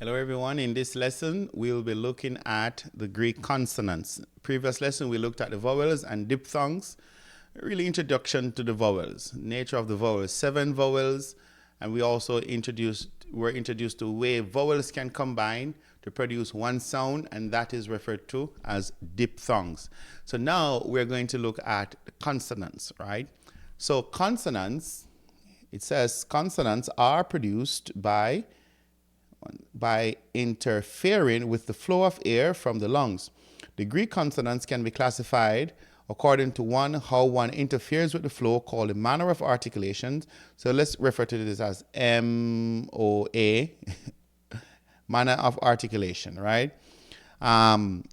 Hello everyone, in this lesson we'll be looking at the Greek consonants. Previous lesson we looked at the vowels and diphthongs, really introduction to the vowels, nature of the vowels, 7 vowels, and we also were introduced to the way vowels can combine to produce one sound, and that is referred to as diphthongs. So now we're going to look at the consonants, right? So consonants, it says consonants are produced by interfering with the flow of air from the lungs. The Greek consonants can be classified according to how one interferes with the flow, called the manner of articulation. So let's refer to this as MOA, manner of articulation, right?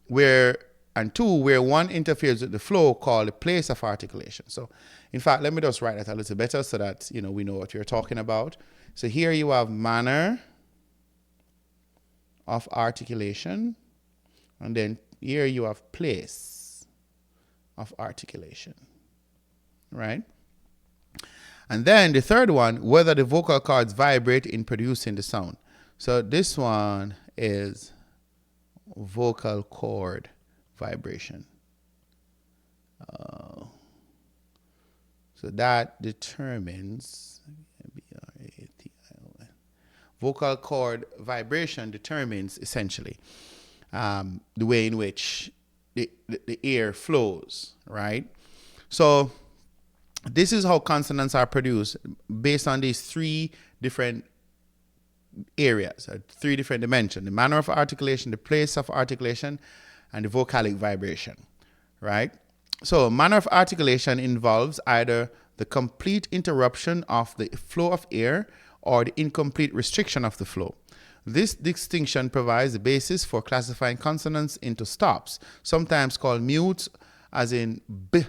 Where one interferes with the flow, called the place of articulation. So in fact, let me just write that a little better so that we know what you're talking about. So here you have manner of articulation, and then here you have place of articulation, right? And then the third one, whether the vocal cords vibrate in producing the sound. So this one is vocal cord vibration. So that determines vocal cord vibration determines essentially the way in which the air flows, right? So this is how consonants are produced based on these 3 different areas, 3 different dimensions: the manner of articulation, the place of articulation, and the vocalic vibration, right? So manner of articulation involves either the complete interruption of the flow of air or the incomplete restriction of the flow. This distinction provides the basis for classifying consonants into stops, sometimes called mutes, as in b,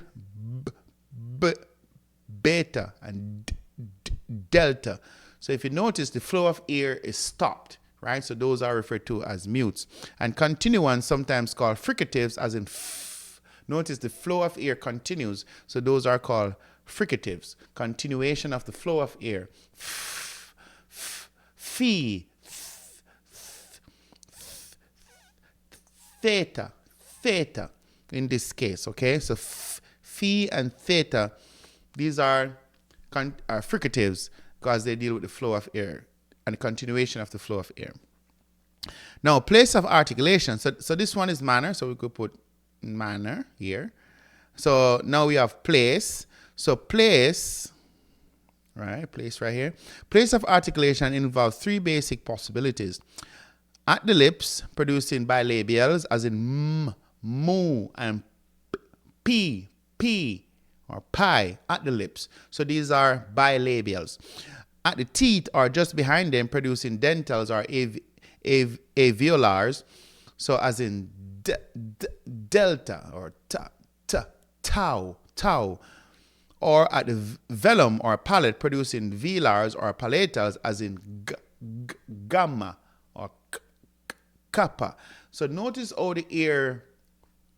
beta, and delta. So if you notice, the flow of air is stopped, right? So those are referred to as mutes. And continuants, sometimes called fricatives, as in f. Notice the flow of air continues, so those are called fricatives, continuation of the flow of air. Phi, theta in this case, okay? So phi and theta, these are fricatives because they deal with the flow of air and the continuation of the flow of air. Now, place of articulation. So this one is manner, so we could put manner here. So now we have place. So place, right, place right here. Place of articulation involves 3 basic possibilities. At the lips, producing bilabials, as in m, mu, and p, or pi, at the lips. So these are bilabials. At the teeth, or just behind them, producing dentals or alveolars. So as in delta, or tau. Or at the velum or palate, producing velars or palatals, as in gamma or kappa. So notice how the air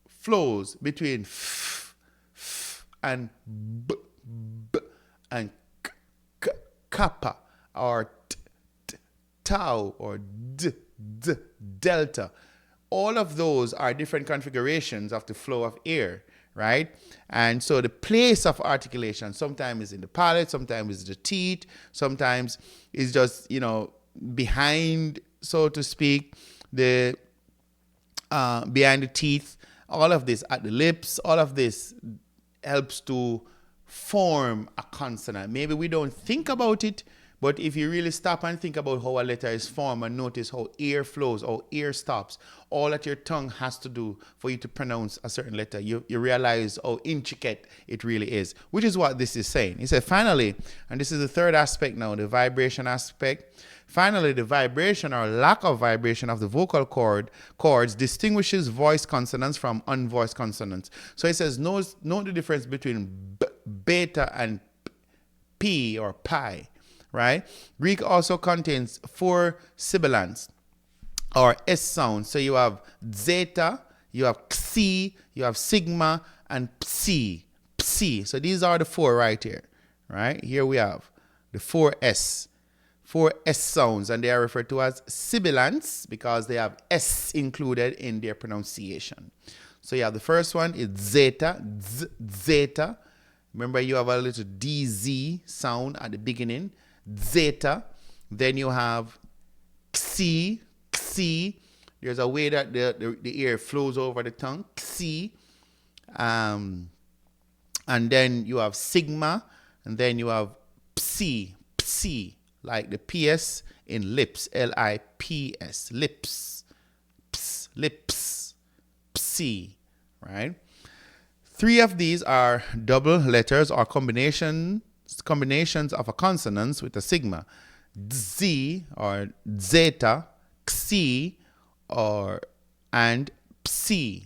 flows between f and b and kappa, or tau, or delta. All of those are different configurations of the flow of air, right? And so the place of articulation sometimes is in the palate, sometimes is the teeth, sometimes is just, behind, so to speak, the behind the teeth. All of this at the lips, all of this helps to form a consonant. Maybe we don't think about it, but if you really stop and think about how a letter is formed and notice how air flows, how air stops, all that your tongue has to do for you to pronounce a certain letter, you realize how intricate it really is, which is what this is saying. He said, finally, and this is the third aspect now, the vibration aspect. Finally, the vibration or lack of vibration of the vocal cords distinguishes voiced consonants from unvoiced consonants. So he says, know the difference between beta and p or pi. Right? Greek also contains 4 sibilants or S sounds. So you have zeta, you have xi, you have sigma, and psi. So these are the 4 right here. Right? Here we have the 4 S. 4 S sounds, and they are referred to as sibilants because they have S included in their pronunciation. So you have the first one is zeta, zeta. Remember, you have a little DZ sound at the beginning, zeta. Then you have xi, xi. There's a way that the air flows over the tongue, xi. And then you have sigma, and then you have psi, psi, like the PS in lips, L-I-P-S, lips, ps, lips, psi, right? 3 of these are double letters or combinations of a consonants with a sigma, z or zeta, xi, and psi.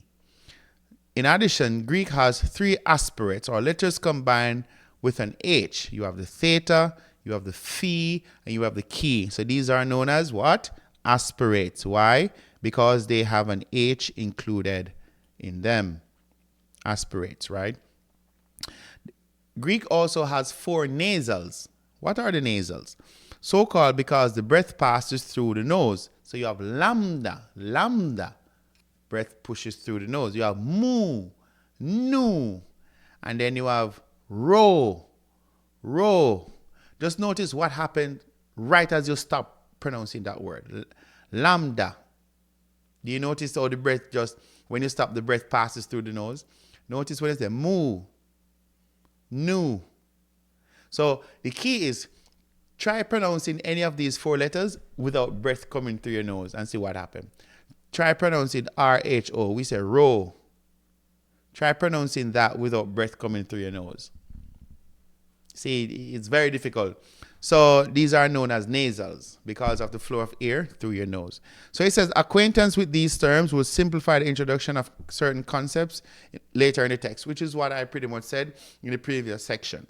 In addition, Greek has 3 aspirates or letters combined with an H. You have the theta, you have the phi, and you have the chi. So these are known as what? Aspirates. Why? Because they have an H included in them. Aspirates, right? Greek also has 4 nasals. What are the nasals? So called because the breath passes through the nose. So you have lambda, lambda. Breath pushes through the nose. You have mu, nu. And then you have ro, ro. Just notice what happened right as you stop pronouncing that word. Lambda. Do you notice how the breath just, when you stop, the breath passes through the nose? Notice when it says mu, nu. So the key is try pronouncing any of these 4 letters without breath coming through your nose and see what happens. Try pronouncing R-H-O. We say ro. Try pronouncing that without breath coming through your nose. See, it's very difficult. So these are known as nasals because of the flow of air through your nose. So it says acquaintance with these terms will simplify the introduction of certain concepts later in the text, which is what I pretty much said in the previous section.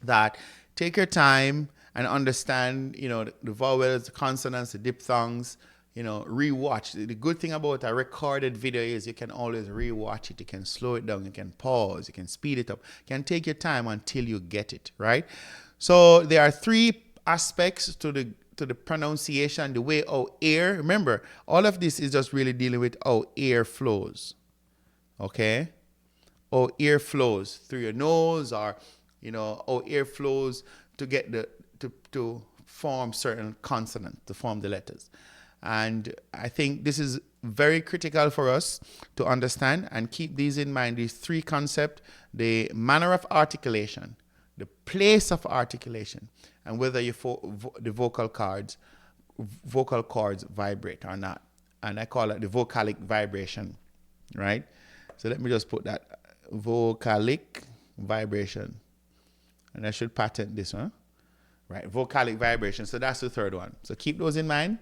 That take your time and understand, the vowels, the consonants, the diphthongs, rewatch. The good thing about a recorded video is you can always rewatch it. You can slow it down. You can pause. You can speed it up. You can take your time until you get it, right? So there are 3 aspects to the pronunciation, the way our air, remember, all of this is just really dealing with how air flows, okay? How air flows through your nose, or, how air flows to get to form certain consonants, to form the letters. And I think this is very critical for us to understand and keep these in mind, these 3 concepts: the manner of articulation, the place of articulation, and whether the vocal cords vibrate or not. And I call it the vocalic vibration, right? So let me just put that, vocalic vibration. And I should patent this one, right? Vocalic vibration. So that's the 3rd one. So keep those in mind.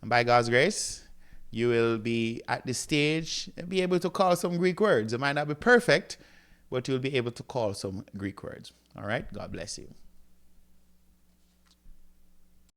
And by God's grace, you will be at this stage and be able to call some Greek words. It might not be perfect, but you'll be able to call some Greek words. All right? God bless you.